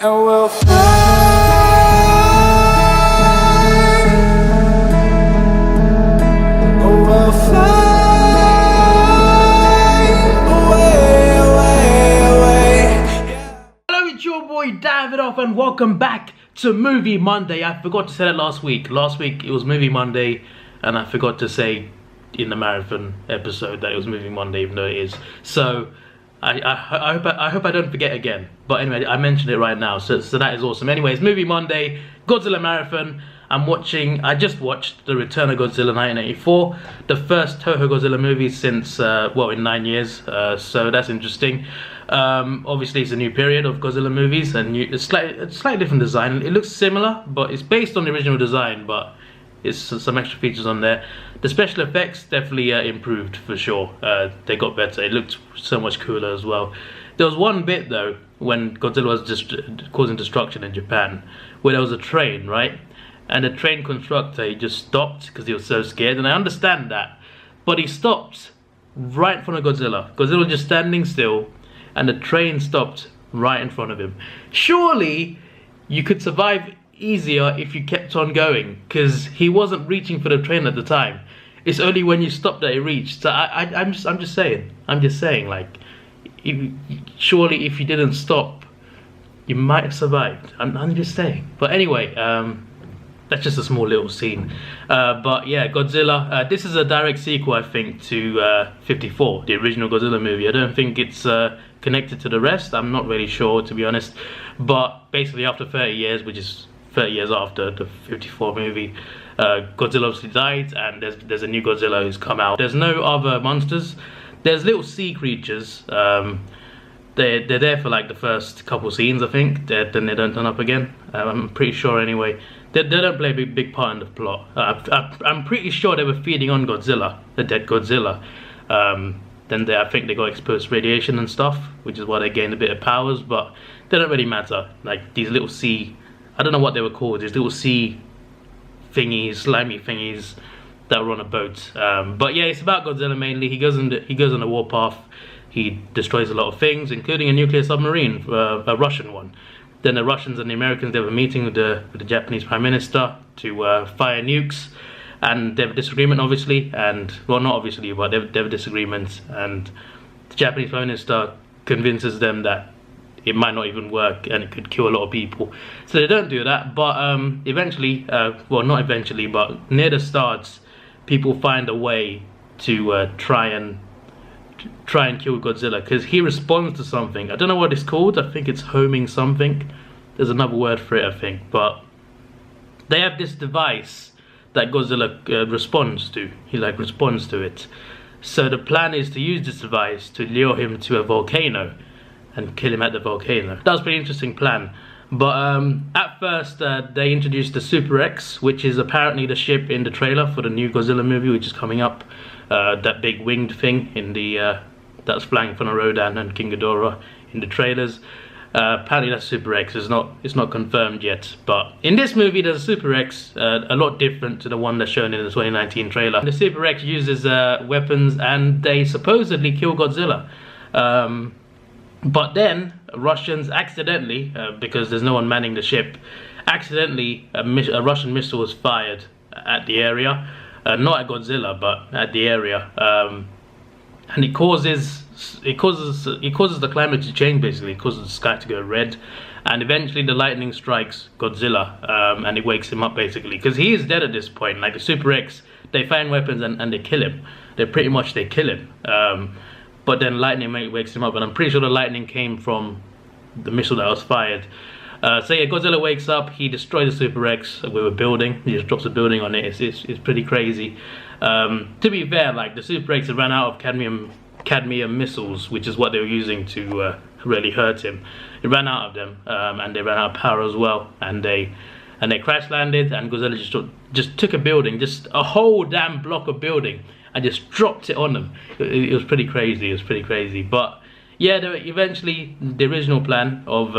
and we'll fly. Oh, we'll fly away, away, away. Yeah. Hello, it's your boy Davidoff and welcome back to Movie Monday. I forgot to say that last week. Last week it was Movie Monday and I forgot to say in the marathon episode that it was Movie Monday, even though it is. So I hope I don't forget again. But anyway, I mentioned it right now, so that is awesome. Anyways, Movie Monday, Godzilla Marathon. I just watched The Return of Godzilla 1984, the first Toho Godzilla movie since, in 9 years, so that's interesting. Obviously it's a new period of Godzilla movies, and it's slightly different design. It looks similar, but it's based on the original design, but it's some extra features on there. The special effects definitely improved for sure. They got better. It looked so much cooler as well. There was one bit though when Godzilla was just causing destruction in Japan, where there was a train, right? And the train constructor, he just stopped because he was so scared, and I understand that. But he stopped right in front of Godzilla. Godzilla was just standing still, and the train stopped right in front of him. Surely you could survive easier if you kept on going, because he wasn't reaching for the train at the time. It's only when you stop that it reached. So I'm just saying, like, surely if you didn't stop, you might have survived. I'm just saying. But anyway, that's just a small little scene. But yeah, Godzilla. This is a direct sequel, I think, to 54, the original Godzilla movie. I don't think it's connected to the rest. I'm not really sure, to be honest. But basically, after 30 years, which is 30 years after the 54 movie, Godzilla obviously died, and there's a new Godzilla who's come out. There's no other monsters. There's little sea creatures. They're there for like the first couple scenes, I think. Then they don't turn up again. I'm pretty sure anyway. They don't play a big part in the plot. I'm pretty sure they were feeding on Godzilla, the dead Godzilla. Then I think they got exposed to radiation and stuff, which is why they gained a bit of powers, but they don't really matter. Like these little sea, I don't know what they were called, these little sea thingies, slimy thingies that were on a boat. But yeah, it's about Godzilla mainly. He goes on a warpath. He destroys a lot of things, including a nuclear submarine, a Russian one. Then the Russians and the Americans, they have a meeting with the Japanese Prime Minister to fire nukes, and they have a disagreement, obviously, and well, not obviously, but they have a disagreement, and the Japanese Prime Minister convinces them that it might not even work and it could kill a lot of people. So they don't do that, but eventually, not eventually, but near the start, people find a way to try and kill Godzilla, because he responds to something. I don't know what it's called. I think it's homing something. There's another word for it, I think. But they have this device that Godzilla responds to. He responds to it. So the plan is to use this device to lure him to a volcano and kill him at the volcano. That was a pretty interesting plan. But at first they introduced the Super X, which is apparently the ship in the trailer for the new Godzilla movie, which is coming up. That big winged thing in the that's flying from the Rodan and King Ghidorah in the trailers. Apparently that's Super X. It's not confirmed yet. But in this movie, there's a Super X, a lot different to the one that's shown in the 2019 trailer. The Super X uses weapons, and they supposedly kill Godzilla. But then Russians accidentally, because there's no one manning the ship, accidentally a Russian missile was fired at the area. Not at Godzilla, but at the area, and it causes the climate to change. Basically, it causes the sky to go red, and eventually the lightning strikes Godzilla, and it wakes him up basically, because he is dead at this point. Like the Super X, they find weapons and they kill him. They kill him, but then lightning wakes him up, and I'm pretty sure the lightning came from the missile that was fired. So yeah, Godzilla wakes up, he destroys the Super X with a building, he just drops a building on it. It's pretty crazy. To be fair, like the Super X ran out of cadmium missiles, which is what they were using to really hurt him. It ran out of them, and they ran out of power as well, and they crash landed, and Godzilla just took a building, just a whole damn block of building, and just dropped it on them. It was pretty crazy. But yeah, eventually the original plan of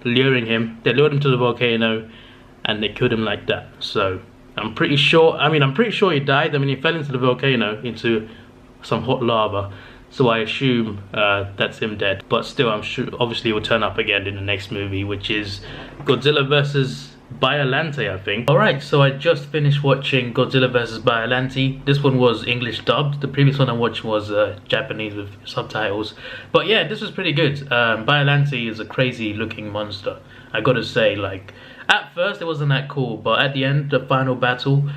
luring him, they lured him to the volcano and they killed him like that. So I'm pretty sure he died. I mean, he fell into the volcano, into some hot lava. so I assume that's him dead. But still, I'm sure obviously he will turn up again in the next movie, which is Godzilla vs. Biollante, I think. Alright, so I just finished watching Godzilla vs. Biollante. This one was English dubbed. The previous one I watched was Japanese with subtitles. But yeah, this was pretty good. Biollante is a crazy looking monster. I gotta say, like, at first it wasn't that cool, but at the end, the final battle,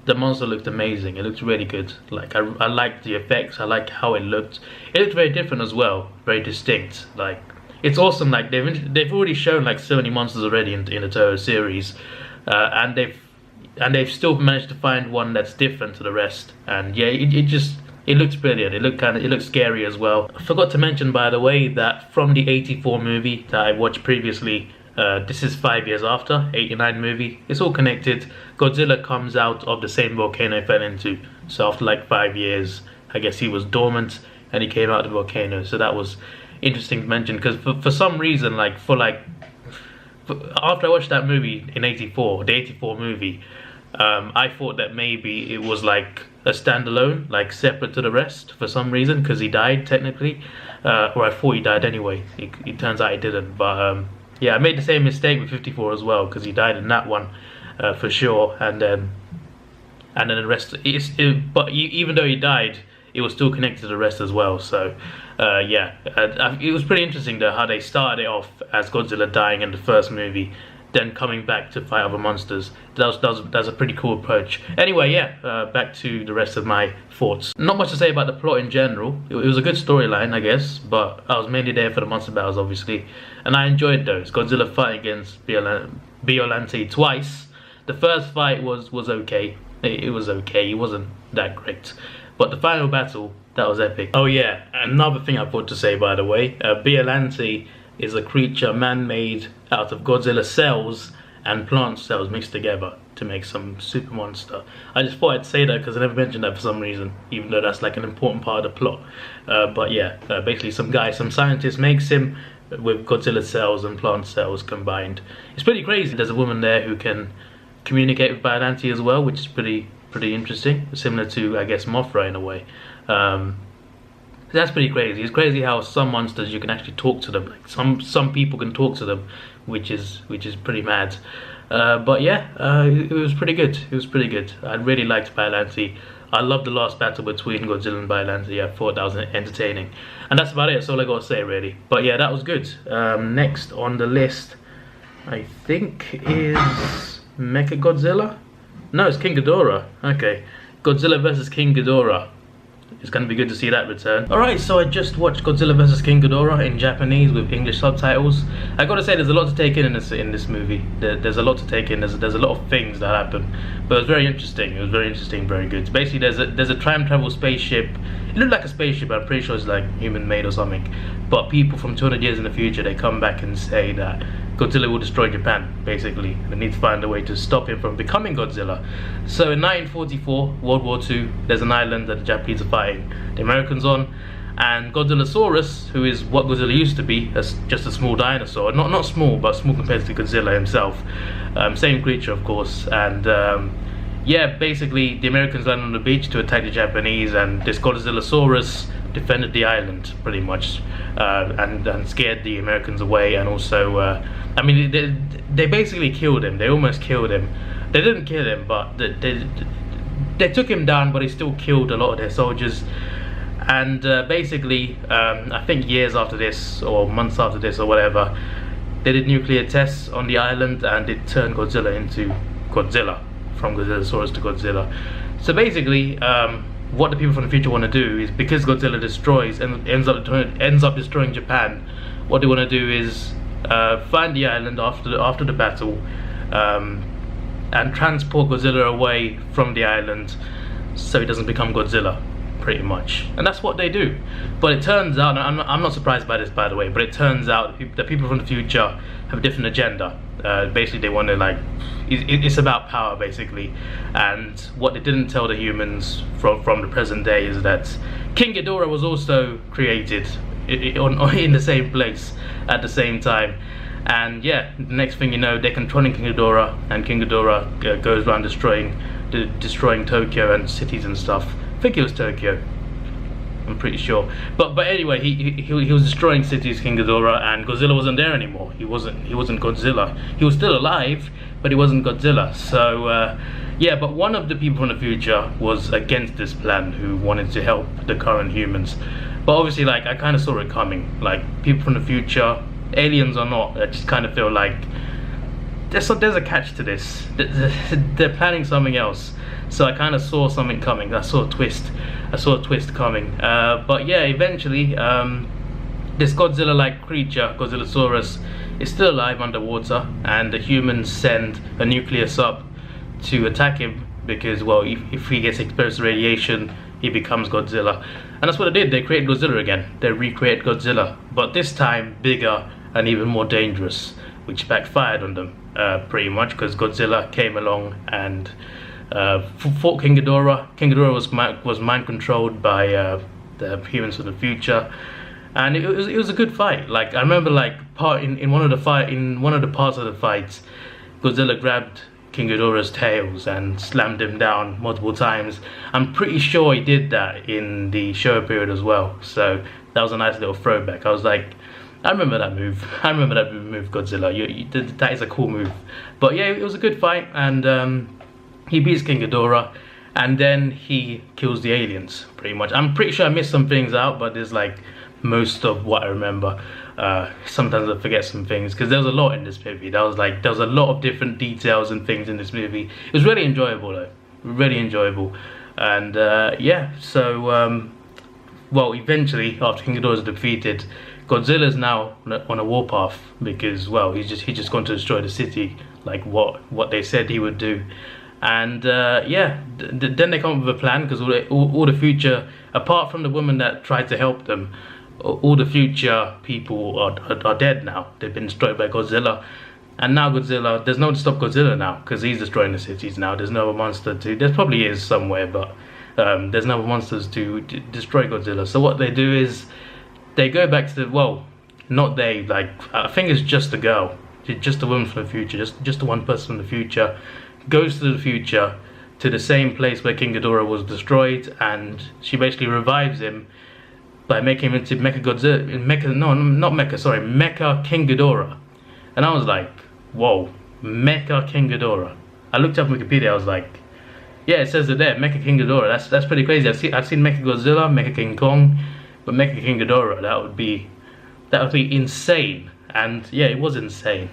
the monster looked amazing. It looked really good. Like, I liked the effects. I liked how it looked. It looked very different as well, very distinct. Like, it's awesome. Like, they've already shown like so many monsters already in the Toho series, and they've still managed to find one that's different to the rest. And yeah, it looks brilliant. It looks scary as well. I forgot to mention, by the way, that from the '84 movie that I watched previously, this is 5 years after, '89 movie. It's all connected. Godzilla comes out of the same volcano he fell into. So after like 5 years, I guess he was dormant and he came out of the volcano. So that was interesting to mention, because for some reason, like after I watched that movie in '84, the '84 movie, I thought that maybe it was like a standalone, like separate to the rest for some reason, because he died technically, or I thought he died anyway. It turns out he didn't, but yeah, I made the same mistake with '54 as well, because he died in that one for sure, and then the rest. But even though he died, it was still connected to the rest as well. So yeah, it was pretty interesting though how they started it off as Godzilla dying in the first movie, then coming back to fight other monsters. That was a pretty cool approach. Anyway, yeah, back to the rest of my thoughts. Not much to say about the plot in general. It was a good storyline, I guess, but I was mainly there for the monster battles, obviously, and I enjoyed those. Godzilla fighting against Biollante twice. The first fight was okay. It was okay. It wasn't that great. But the final battle, that was epic. Oh yeah, another thing I thought to say, by the way, Biollante is a creature man-made out of Godzilla cells and plant cells mixed together to make some super monster. I just thought I'd say that because I never mentioned that for some reason, even though that's like an important part of the plot. But yeah, basically some scientist makes him with Godzilla cells and plant cells combined. It's pretty crazy. There's a woman there who can communicate with Biollante as well, which is pretty interesting, similar to, I guess, Mothra in a way. That's pretty crazy. It's crazy how some monsters you can actually talk to them. Like some people can talk to them, which is pretty mad. But yeah, it was pretty good. It was pretty good. I really liked Biollante. I loved the last battle between Godzilla and Biollante. I thought that was entertaining, and that's about it. That's all I gotta say, really. But yeah, that was good. Next on the list, I think, is Mechagodzilla. No, it's King Ghidorah. Okay, Godzilla vs. King Ghidorah. It's going to be good to see that return. Alright, so I just watched Godzilla vs. King Ghidorah in Japanese with English subtitles. I gotta say, there's a lot to take in this movie. There's a lot to take in. There's a lot of things that happen. But it was very interesting. It was very interesting, very good. Basically, there's a time travel spaceship. It looked like a spaceship, I'm pretty sure it's like human made or something. But people from 200 years in the future, they come back and say that Godzilla will destroy Japan, basically. They need to find a way to stop him from becoming Godzilla. So in 1944, World War II, there's an island that the Japanese are fighting the Americans on, and Godzillasaurus, who is what Godzilla used to be, as just a small dinosaur, not small, but small compared to Godzilla himself. Same creature, of course, and yeah, basically the Americans landed on the beach to attack the Japanese, and this Godzillasaurus defended the island pretty much, and scared the Americans away, and also I mean, they basically killed him. They almost killed him. They didn't kill him, but they took him down, but he still killed a lot of their soldiers. And basically, I think years after this, or months after this, or whatever, they did nuclear tests on the island, and it turned Godzilla into Godzilla, from Godzillasaurus to Godzilla. So basically, what the people from the future want to do is, because Godzilla destroys and ends up destroying Japan, what they want to do is find the island after the battle, and transport Godzilla away from the island so he doesn't become Godzilla, pretty much. And that's what they do. But it turns out, and I'm not surprised by this, by the way, but it turns out that people from the future have a different agenda. Basically, they want to, like, it's about power, basically. And what they didn't tell the humans from the present day is that King Ghidorah was also created in the same place at the same time. And yeah, the next thing you know, they're controlling King Ghidorah, and King Ghidorah goes around destroying Tokyo and cities and stuff. I think it was Tokyo. I'm pretty sure. But anyway, he was destroying cities, King Ghidorah, and Godzilla wasn't there anymore. He wasn't Godzilla. He was still alive, but he wasn't Godzilla. So yeah, but one of the people from the future was against this plan, who wanted to help the current humans. But obviously, like, I kind of saw it coming. Like, people from the future, aliens or not, I just kind of feel like there's a catch to this. They're planning something else. So I kind of saw something coming. I saw a twist coming. But yeah, eventually, this Godzilla-like creature, Godzillasaurus, is still alive underwater, and the humans send a nuclear sub to attack him because, well, if he gets exposed to radiation, he becomes Godzilla. And that's what they did. They created Godzilla again. They recreated Godzilla, but this time bigger and even more dangerous, which backfired on them pretty much, because Godzilla came along and fought King Ghidorah. King Ghidorah was mind controlled by the humans of the future, and it was a good fight. Like, I remember, like, in one of the parts of the fight, Godzilla grabbed King Ghidorah's tails and slammed him down multiple times. I'm pretty sure he did that in the show period as well. So that was a nice little throwback. I was like, I remember that move. I remember that move, Godzilla. That is a cool move. But yeah, it was a good fight, and he beats King Ghidorah, and then he kills the aliens, pretty much. I'm pretty sure I missed some things out, but there's like most of what I remember. Sometimes I forget some things, because there was a lot in this movie. There was a lot of different details and things in this movie. It was really enjoyable, though. Really enjoyable. And yeah, so well, eventually, after King Ghidorah is defeated, Godzilla's now on a warpath, because, well, he's just going to destroy the city, like what they said he would do. And yeah, then they come up with a plan, because all the future, apart from the woman that tried to help them, all the future people are dead now. They've been destroyed by Godzilla. And now Godzilla, there's no one to stop Godzilla now, because he's destroying the cities now. There's no monster to, there probably is somewhere, but there's no monsters to destroy Godzilla. So what they do is, they go back to the, well, not they, like, I think it's just a girl, just a woman from the future, just the one person from the future, goes to the future, to the same place where King Ghidorah was destroyed, and she basically revives him by making him into Mechagodzilla, Mecha King Ghidorah. And I was like, whoa, Mecha King Ghidorah. I looked up Wikipedia, I was like, yeah, it says it there, Mecha King Ghidorah. That's pretty crazy. I've seen Mechagodzilla, Mecha King Kong, but Mecha King Ghidorah, that would be insane. And yeah, it was insane.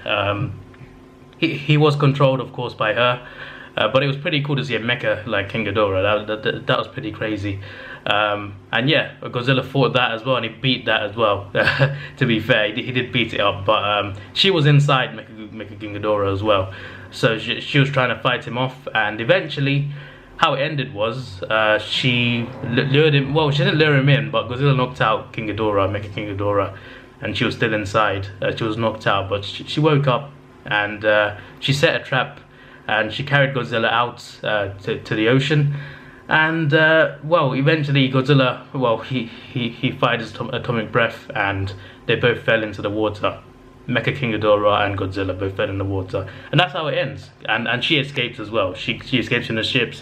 He was controlled, of course, by her, but it was pretty cool to see a mecha like King Ghidorah. That was pretty crazy. And yeah, Godzilla fought that as well, and he beat that as well. To be fair, he did beat it up, but she was inside Mecha King Ghidorah as well, so she was trying to fight him off. And eventually, how it ended was, she lured him. Well, she didn't lure him in, but Godzilla knocked out King Ghidorah, Mecha King Ghidorah, and she was still inside. She was knocked out, but she woke up, and she set a trap, and she carried Godzilla out to the ocean. And well, eventually Godzilla, well, he fired his atomic breath, and they both fell into the water. Mecha King Ghidorah and Godzilla both fell in the water, and that's how it ends. And she escapes as well. She escapes in a ship,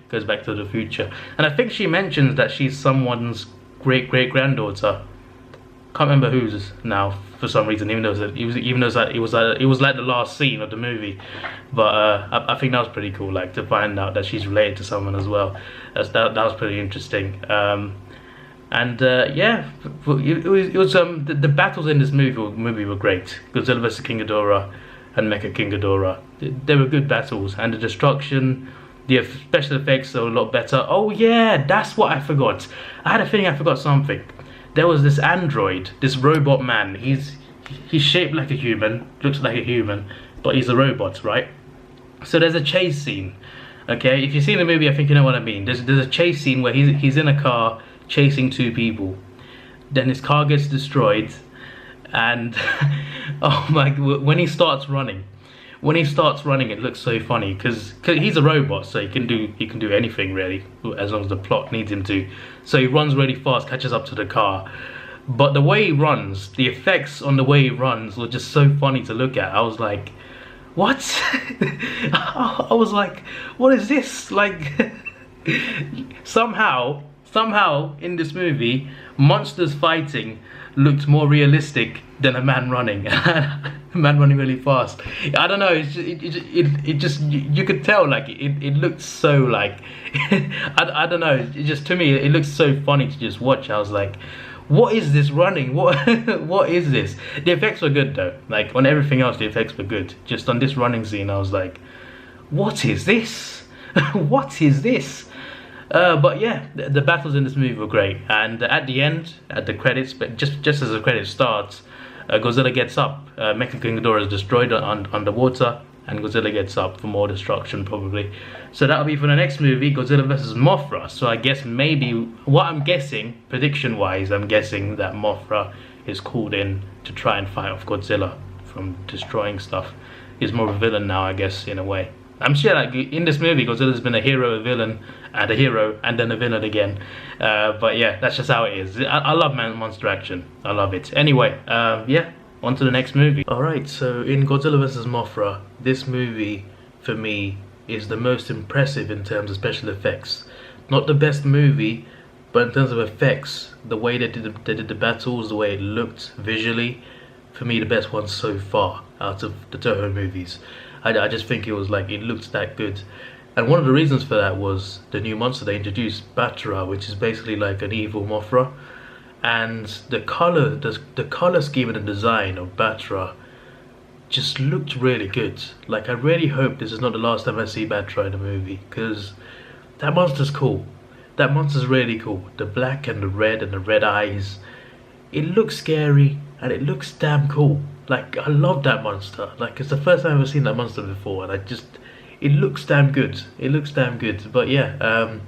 goes back to the future. And I think she mentions that she's someone's great granddaughter. Can't remember whose now, for some reason, even though it was like the last scene of the movie. But I think that was pretty cool, like, to find out that she's related to someone as well. That was pretty interesting. And yeah, it was the battles in this movie were great. Godzilla vs King Ghidorah and Mecha King Ghidorah. They were good battles, and the destruction, the special effects are a lot better. Oh yeah, that's what I forgot. I had a feeling I forgot something. There was this android, this robot man. He's shaped like a human, looks like a human, but he's a robot, right? So there's a chase scene. Okay, if you've seen the movie, I think you know what I mean. There's a chase scene where he's in a car chasing two people. Then his car gets destroyed, and oh my, when he starts running, it looks so funny, because he's a robot, so he can do anything really, as long as the plot needs him to. So he runs really fast, catches up to the car, but the way he runs, the effects on the way he runs were just so funny to look at. I was like, what? I was like, what is this? Like, somehow somehow in this movie, monsters fighting looked more realistic than a man running. A man running really fast. I don't know. It just you could tell like it looked so like I don't know. It just to me it looks so funny to just watch. I was like, what is this running? What what is this? The effects were good though. Like on everything else, the effects were good. Just on this running scene, I was like, what is this? What is this? But yeah, the battles in this movie were great, and at the end, at the credits, but just as the credits starts, Godzilla gets up. Mechagodzilla is destroyed underwater, and Godzilla gets up for more destruction probably. So that'll be for the next movie, Godzilla vs Mothra. So I guess maybe what I'm guessing, prediction-wise, I'm guessing that Mothra is called in to try and fight off Godzilla from destroying stuff. He's more of a villain now, I guess, in a way. I'm sure like in this movie Godzilla's been a hero, a villain, and a hero, and then a villain again. But yeah, that's just how it is. I love monster action. I love it. Anyway, yeah, on to the next movie. Alright, so in Godzilla vs Mothra, this movie for me is the most impressive in terms of special effects. Not the best movie, but in terms of effects, the way they did the battles, the way it looked visually, for me the best one so far out of the Toho movies. I just think it was like, it looked that good. And one of the reasons for that was the new monster they introduced, Batra, which is basically like an evil Mothra. And the color scheme and the design of Batra just looked really good. Like I really hope this is not the last time I see Batra in a movie, because that monster's cool. That monster's really cool. The black and the red eyes. It looks scary and it looks damn cool. Like I love that monster. Like it's the first time I've ever seen that monster before, and it looks damn good. It looks damn good. But yeah,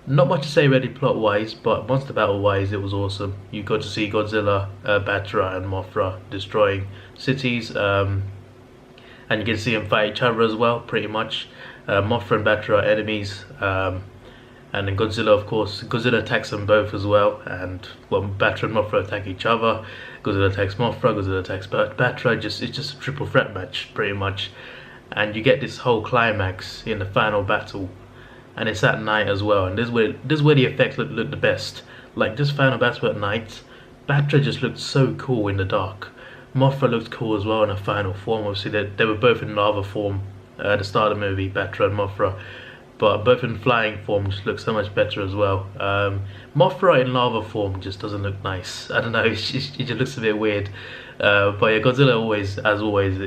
not much to say really plot wise, but monster battle wise it was awesome. You got to see Godzilla, Batra and Mothra destroying cities, and you can see them fight each other as well, pretty much. Mothra and Batra are enemies, and then Godzilla, of course, Godzilla attacks them both as well, and well, Batra and Mothra attack each other. Godzilla attacks Mothra, Godzilla attacks Batra. It's just a triple threat match, pretty much. And you get this whole climax in the final battle, and it's at night as well. And this is where the effects look the best. Like this final battle at night, Batra just looked so cool in the dark. Mothra looked cool as well in her final form. Obviously, they were both in lava form at the start of the movie, Batra and Mothra. But both in flying form just look so much better as well. Mothra in lava form just doesn't look nice. I don't know, it just looks a bit weird. But yeah, Godzilla always, as always,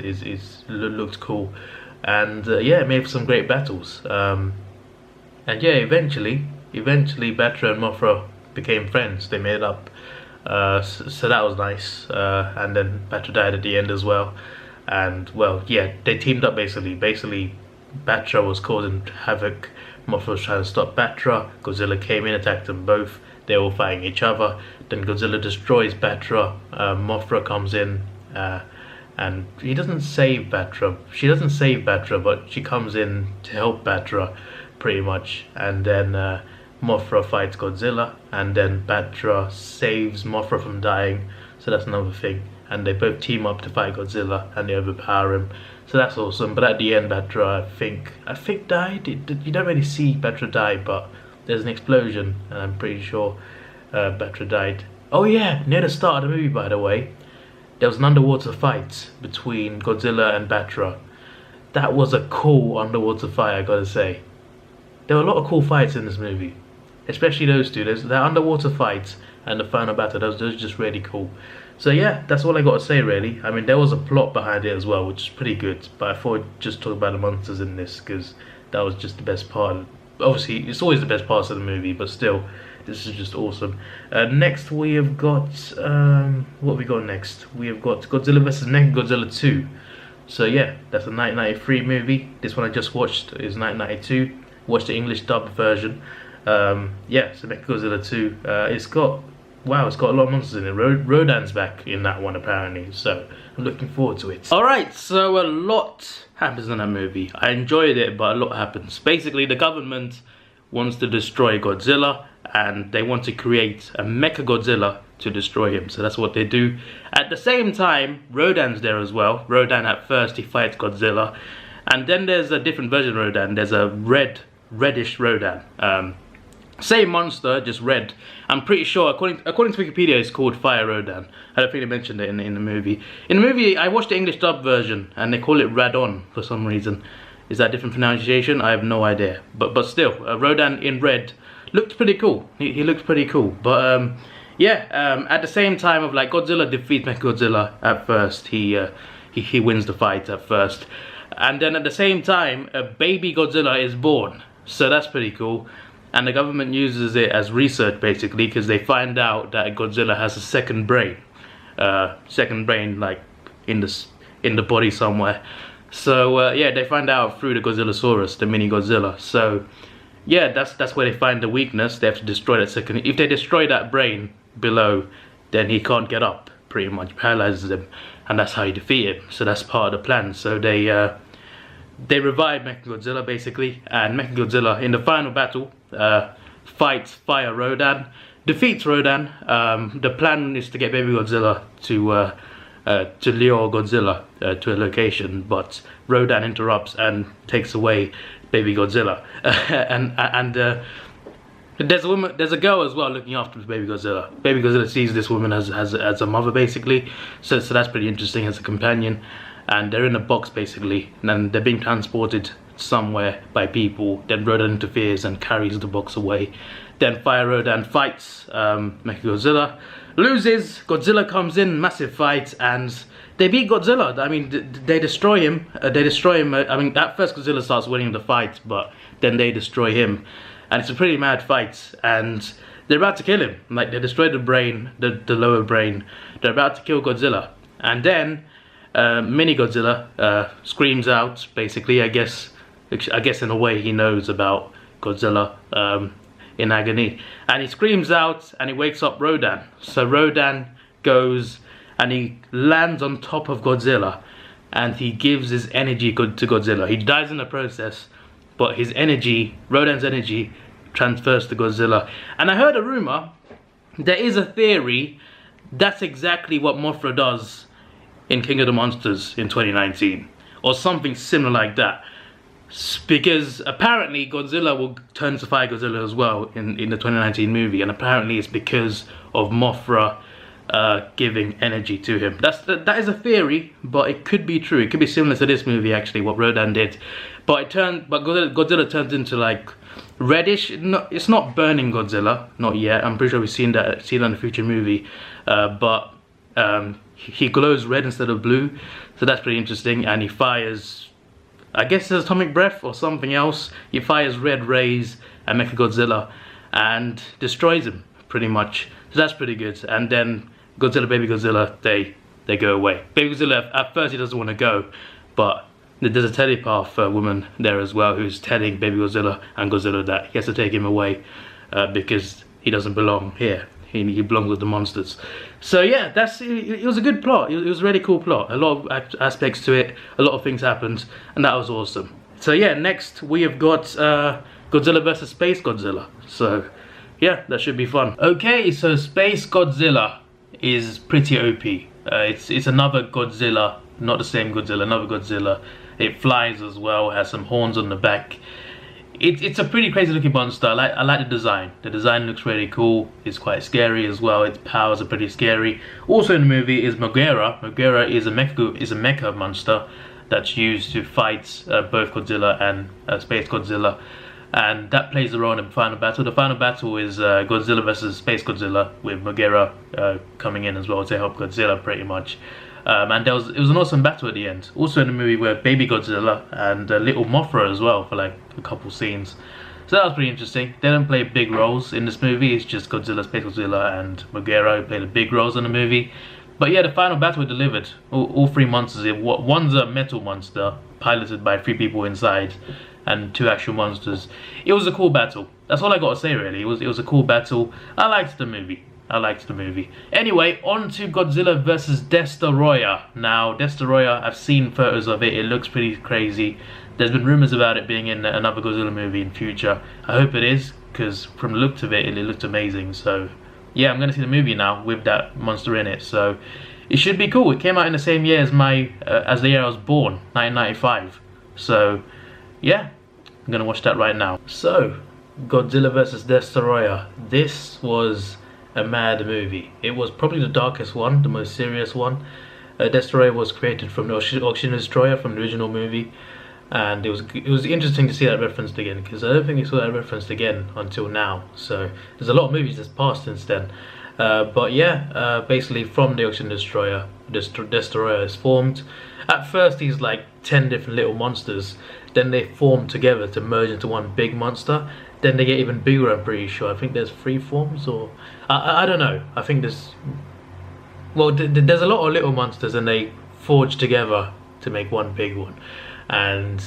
looked cool. And yeah, it made for some great battles. And yeah, eventually Batra and Mothra became friends. They made up. So that was nice. And then Batra died at the end as well. And well, yeah, they teamed up basically. Batra was causing havoc, Mothra was trying to stop Batra, Godzilla came in, attacked them both, they were all fighting each other, then Godzilla destroys Batra, Mothra comes in, and she doesn't save Batra, but she comes in to help Batra, pretty much, and then Mothra fights Godzilla, and then Batra saves Mothra from dying, so that's another thing, and they both team up to fight Godzilla, and they overpower him. So that's awesome. But at the end, Batra, I think died. You don't really see Batra die, but there's an explosion, and I'm pretty sure Batra died. Oh yeah, near the start of the movie, by the way, there was an underwater fight between Godzilla and Batra. That was a cool underwater fight, I gotta say. There were a lot of cool fights in this movie, especially those two. There's the underwater fights and the final battle. Those are just really cool. So yeah, that's all I got to say really. I mean, there was a plot behind it as well, which is pretty good. But I thought I'd just talk about the monsters in this, because that was just the best part. Obviously, it's always the best parts of the movie, but still, this is just awesome. Next, we have got... what have we got next? We have got Godzilla vs Mechagodzilla 2. So yeah, that's a 1993 movie. This one I just watched is 1992. Watched the English dub version. Yeah, so Mechagodzilla 2. It's got a lot of monsters in it. Rodan's back in that one apparently, so I'm looking forward to it. Alright, so a lot happens in that movie. I enjoyed it, but a lot happens. Basically, the government wants to destroy Godzilla, and they want to create a Mechagodzilla to destroy him. So that's what they do. At the same time, Rodan's there as well. Rodan at first, he fights Godzilla. And then there's a different version of Rodan. There's a reddish Rodan. Same monster, just red. I'm pretty sure, according to Wikipedia, it's called Fire Rodan. I don't think they mentioned it in the movie. In the movie, I watched the English dub version, and they call it Radon for some reason. Is that different pronunciation? I have no idea. But still, Rodan in red looked pretty cool. He looked pretty cool. But yeah, at the same time of like Godzilla defeats Mechagodzilla at first. He wins the fight at first, and then at the same time, a baby Godzilla is born. So that's pretty cool. And the government uses it as research basically, because they find out that Godzilla has a second brain, like in the body somewhere. So yeah, they find out through the Godzillasaurus, the mini Godzilla. So yeah, that's where they find the weakness. They have to destroy that second. If they destroy that brain below, then he can't get up. Pretty much paralyzes him, and that's how you defeat him. So that's part of the plan. So they revive Mechagodzilla basically, and Mechagodzilla in the final battle fights Fire Rodan, defeats Rodan. The plan is to get baby Godzilla to lure Godzilla to a location, but Rodan interrupts and takes away baby Godzilla. and there's a girl as well looking after baby Godzilla. Baby Godzilla sees this woman as a mother basically, so that's pretty interesting as a companion. And they're in a box basically, and they're being transported somewhere by people. Then Rodan interferes and carries the box away. Then Fire Rodan fights Mechagodzilla, loses. Godzilla comes in, massive fight, and they beat Godzilla. I mean, they destroy him. I mean, at first Godzilla starts winning the fight, but then they destroy him, and it's a pretty mad fight. And they're about to kill him. Like, they destroy the brain, the lower brain. They're about to kill Godzilla, and then mini Godzilla screams out basically. I guess in a way he knows about Godzilla in agony, and he screams out and he wakes up Rodan. So Rodan goes and he lands on top of Godzilla, and he gives his energy to Godzilla. He dies in the process, but his energy, Rodan's energy, transfers to Godzilla. And I heard a rumor, there is a theory, that's exactly what Mothra does in King of the Monsters in 2019, or something similar like that, because apparently Godzilla will turn to Fire Godzilla as well in the 2019 movie, and apparently it's because of Mothra giving energy to him. That is a theory, but it could be true. It could be similar to this movie actually, what Rodan did, but Godzilla turns into like reddish. No, it's not burning Godzilla, not yet. I'm pretty sure we've seen that in a future movie, but he glows red instead of blue, so that's pretty interesting. And he fires, I guess it's atomic breath or something else. He fires red rays at Mechagodzilla and destroys him pretty much. So that's pretty good. And then Godzilla, baby Godzilla, they go away. Baby Godzilla, at first he doesn't want to go, but there's a telepath woman there as well who's telling baby Godzilla and Godzilla that he has to take him away because he doesn't belong here. He belongs with the monsters. So yeah, it was a good plot. It was a really cool plot. A lot of aspects to it. A lot of things happened, and that was awesome. So yeah, next we have got Godzilla vs SpaceGodzilla. So yeah, that should be fun. Okay, so SpaceGodzilla is pretty OP. It's another Godzilla, not the same Godzilla, another Godzilla. It flies as well, has some horns on the back. It's a pretty crazy looking monster. I like the design. The design looks really cool. It's quite scary as well. Its powers are pretty scary. Also in the movie is Mothra. Mothra is a mecha monster that's used to fight both Godzilla and SpaceGodzilla, and that plays a role in the final battle. The final battle is Godzilla versus SpaceGodzilla, with Mothra coming in as well to help Godzilla pretty much. And it was an awesome battle at the end. Also in the movie were baby Godzilla and little Mothra as well for like a couple scenes. So that was pretty interesting. They don't play big roles in this movie. It's just Godzilla, SpaceGodzilla and Mothra who play the big roles in the movie. But yeah, the final battle delivered. All three monsters. One's a metal monster piloted by 3 people inside, and 2 actual monsters. It was a cool battle. That's all I got to say really. It was a cool battle. I liked the movie. Anyway, on to Godzilla vs Destoroyah. Now, Destoroyah, I've seen photos of it. It looks pretty crazy. There's been rumors about it being in another Godzilla movie in future. I hope it is, because from the look of it, it looked amazing. So, yeah, I'm going to see the movie now with that monster in it. So, it should be cool. It came out in the same year as the year I was born, 1995. So, yeah, I'm going to watch that right now. So, Godzilla vs. Destoroyah. This was a mad movie. It was probably the darkest one, the most serious one. Destoroyah was created from the Ocean Destroyer from the original movie, and it was interesting to see that referenced again, because I don't think we saw that referenced again until now. So there's a lot of movies that's passed since then. But yeah, basically from the Ocean Destroyer, Destoroyah is formed. At first he's like 10 different little monsters, then they form together to merge into one big monster. Then they get even bigger, I'm pretty sure. I think there's 3 forms, or I don't know. I think there's, well, there's a lot of little monsters, and they forge together to make one big one. And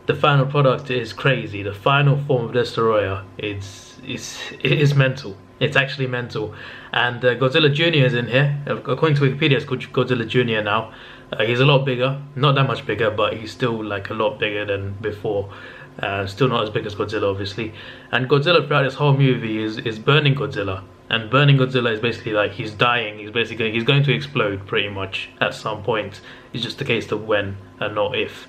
the final product is crazy. The final form of Destoroyah, it is mental. It's actually mental. And Godzilla Jr. is in here. According to Wikipedia, it's called Godzilla Jr. now. He's a lot bigger, not that much bigger, but he's still like a lot bigger than before. Still not as big as Godzilla, obviously. And Godzilla throughout this whole movie is burning Godzilla. And burning Godzilla is basically like he's dying. He's going to explode pretty much at some point. It's just a case of when and not if.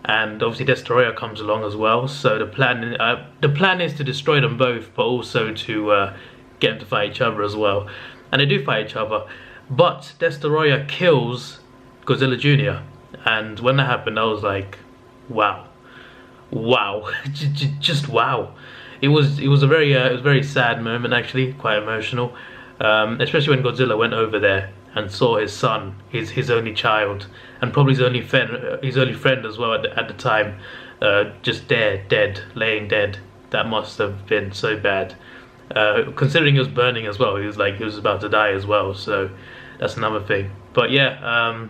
And obviously Destoroyah comes along as well. So the plan is to destroy them both, but also to get them to fight each other as well. And they do fight each other. But Destoroyah kills Godzilla Jr. And when that happened, I was like, wow. Wow. Just wow. It was a very sad moment, actually, quite emotional. Especially when Godzilla went over there and saw his son, his only child, and probably his only friend as well at the time, just there, dead, laying dead. That must have been so bad. Considering he was burning as well, he was about to die as well. So that's another thing. But yeah,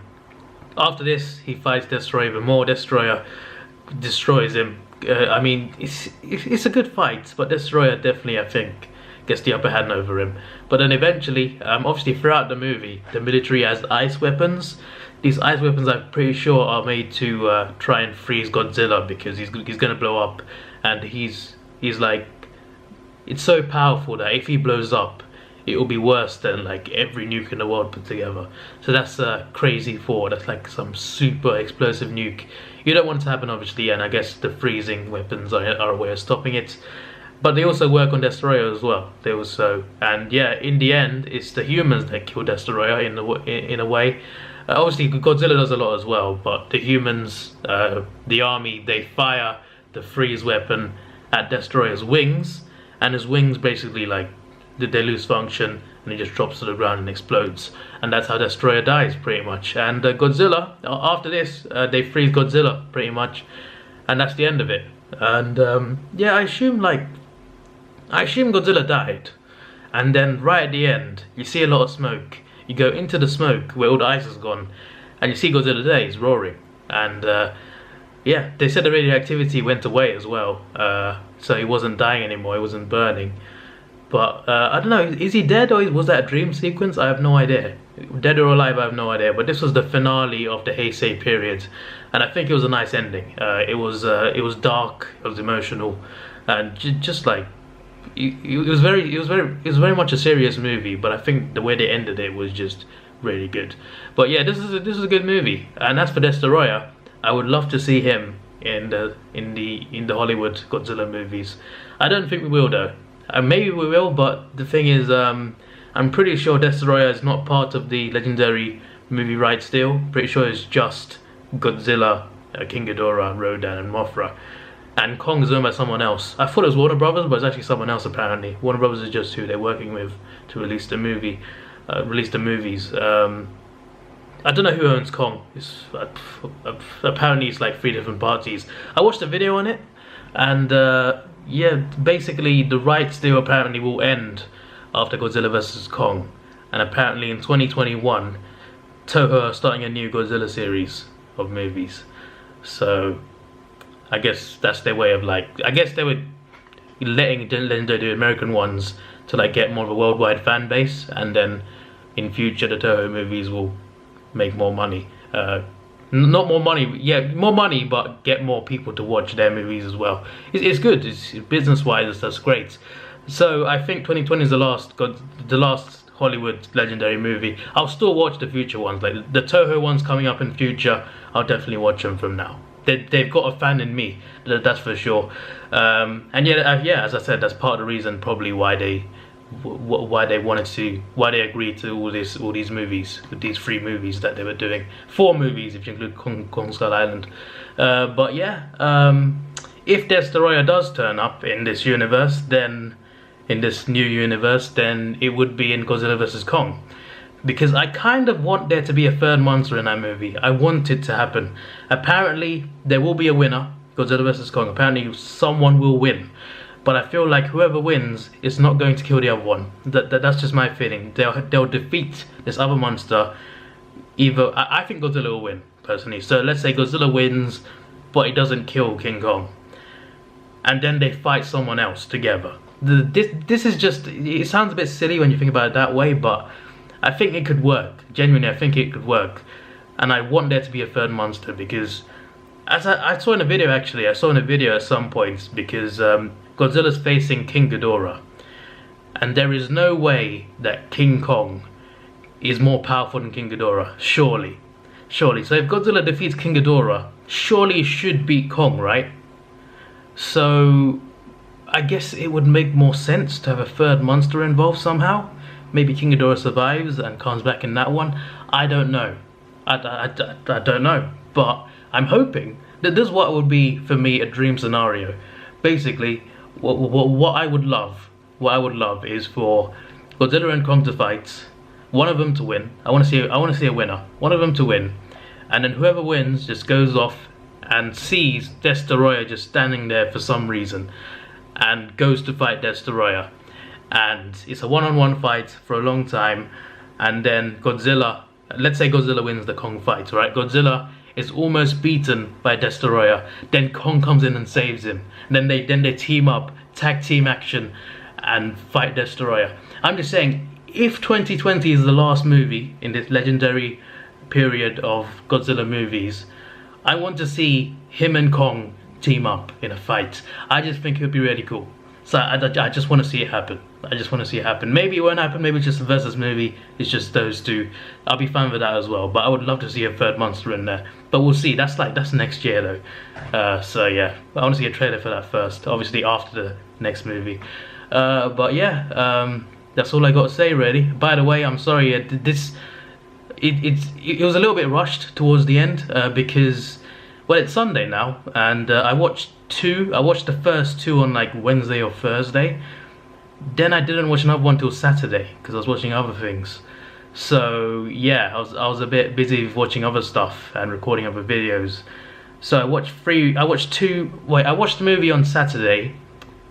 after this, he fights Destoroyah even more. Destoroyah destroys him. I mean, it's a good fight, but Destoroyah definitely, I think, gets the upper hand over him. But then eventually, obviously throughout the movie, the military has ice weapons. These ice weapons, I'm pretty sure, are made to try and freeze Godzilla, because he's gonna blow up, and he's like, it's so powerful that if he blows up, it will be worse than like every nuke in the world put together. So that's a crazy thought. That's like some super explosive nuke. You don't want it to happen, obviously, and I guess the freezing weapons are a way of stopping it. But they also work on Destoroyah as well. They also, and yeah, in the end, it's the humans that kill Destoroyah in a way. Obviously, Godzilla does a lot as well, but the humans, the army, they fire the freeze weapon at Destoroyah's wings, and his wings basically like they lose function, and he just drops to the ground and explodes. And that's how Destoroyah dies, pretty much. And Godzilla, after this, they freeze Godzilla, pretty much, and that's the end of it. And yeah, I assume Godzilla died, and then right at the end, you see a lot of smoke. You go into the smoke where all the ice is gone, and you see Godzilla there, he's roaring. And yeah, they said the radioactivity went away as well, so he wasn't dying anymore, he wasn't burning. But I don't know, is he dead, or was that a dream sequence? I have no idea. Dead or alive, I have no idea. But this was the finale of the Heisei period, and I think it was a nice ending. It was dark, it was emotional, and just like it was very much a serious movie. But I think the way they ended it was just really good. But yeah, this is a good movie. And as for Destoroyah, I would love to see him in the Hollywood Godzilla movies. I don't think we will though. Maybe we will, but the thing is, I'm pretty sure Destoroyah is not part of the legendary movie rights still. Pretty sure it's just Godzilla, King Ghidorah, Rodan, and Mothra. And Kong is owned by someone else. I thought it was Warner Brothers, but it's actually someone else apparently. Warner Brothers is just who they're working with to release the movie, movies. I don't know who owns Kong. It's apparently it's like 3 different parties. I watched a video on it, and yeah, basically the rights deal apparently will end after Godzilla vs. Kong, and apparently in 2021 Toho are starting a new Godzilla series of movies. So I guess that's their way of like, I guess they were letting Legendary do American ones to like get more of a worldwide fan base, and then in future the Toho movies will make more money. Not more money, yeah, more money, but get more people to watch their movies as well. It's good. It's business-wise, that's great. So I think 2020 is the last Hollywood legendary movie. I'll still watch the future ones, like the Toho ones coming up in future. I'll definitely watch them from now. they've got a fan in me. That's for sure. And yeah, as I said, that's part of the reason probably why they agreed to all these movies, with these 3 movies that they were doing. 4 movies if you include Kong Skull Island. But yeah, if Destoroyah does turn up in this universe, then in this new universe, then it would be in Godzilla vs. Kong. Because I kind of want there to be a 3rd monster in that movie. I want it to happen. Apparently, there will be a winner, Godzilla vs. Kong. Apparently, someone will win. But I feel like whoever wins is not going to kill the other one. That's just my feeling. They'll defeat this other monster. Either I think Godzilla will win, personally. So let's say Godzilla wins, but he doesn't kill King Kong. And then they fight someone else together. This is just, it sounds a bit silly when you think about it that way, but I think it could work. Genuinely, I think it could work. And I want there to be a 3rd monster, because as I saw in a video, actually, I saw in a video at some points, because Godzilla's facing King Ghidorah. And there is no way that King Kong is more powerful than King Ghidorah. Surely. Surely. So if Godzilla defeats King Ghidorah, surely it should beat Kong, right? So I guess it would make more sense to have a 3rd monster involved somehow. Maybe King Ghidorah survives and comes back in that one. I don't know. I don't know. But I'm hoping that this is what would be, for me, a dream scenario. Basically, what I would love is for Godzilla and Kong to fight, one of them to win. I want to see a winner. One of them to win, and then whoever wins just goes off and sees Destoroyah just standing there for some reason, and goes to fight Destoroyah. And it's a one-on-one fight for a long time, and then Godzilla, let's say Godzilla wins the Kong fight, right? Godzilla is almost beaten by Destoroyah, then Kong comes in and saves him, and then they team up, tag team action, and fight Destoroyah. I'm just saying, if 2020 is the last movie in this legendary period of Godzilla movies, I want to see him and Kong team up in a fight. I just think it would be really cool. So I just want to see it happen. I just want to see it happen. Maybe it won't happen. Maybe it's just a versus movie. It's just those 2. I'll be fine with that as well. But I would love to see a 3rd monster in there. But we'll see. That's next year though. So yeah, I want to see a trailer for that first. Obviously after the next movie. But yeah, that's all I got to say really. By the way, I'm sorry. It was a little bit rushed towards the end because, well, it's Sunday now, and I watched the first 2 on like Wednesday or Thursday. Then I didn't watch another one till Saturday because I was watching other things. So yeah, I was a bit busy with watching other stuff and recording other videos. So I watched the movie on Saturday,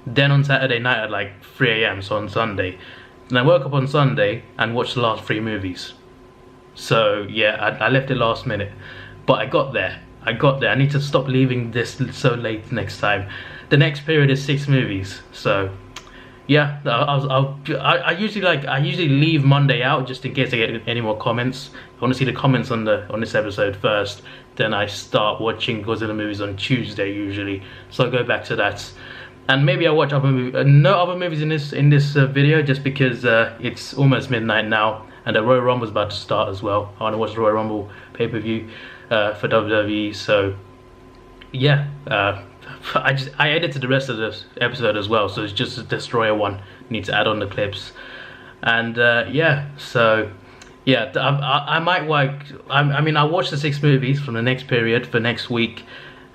then on Saturday night at like 3 AM, so on Sunday. And I woke up on Sunday and watched the last 3 movies. So yeah, I left it last minute, but I got there. I need to stop leaving this so late next time. The next period is 6 movies. So yeah, I usually leave Monday out just in case I get any more comments. I want to see the comments on this episode first. Then I start watching Godzilla movies on Tuesday usually. So I'll go back to that. And maybe I'll watch other movies. No other movies in this video, just because it's almost midnight now, and the Royal Rumble is about to start as well. I want to watch the Royal Rumble pay-per-view for WWE. So yeah, I edited the rest of this episode as well, so it's just a Destoroyah one. Need to add on the clips, and yeah. So yeah, I might work. I mean, I'll watch the 6 movies from the next period for next week,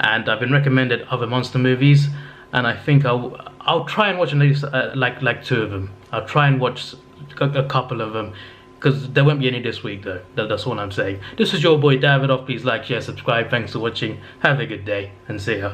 and I've been recommended other monster movies. And I think I'll try and watch at least like 2 of them. I'll try and watch a couple of them, because there won't be any this week though. That's all I'm saying. This is your boy Davidoff. Please like, share, subscribe. Thanks for watching. Have a good day and see ya.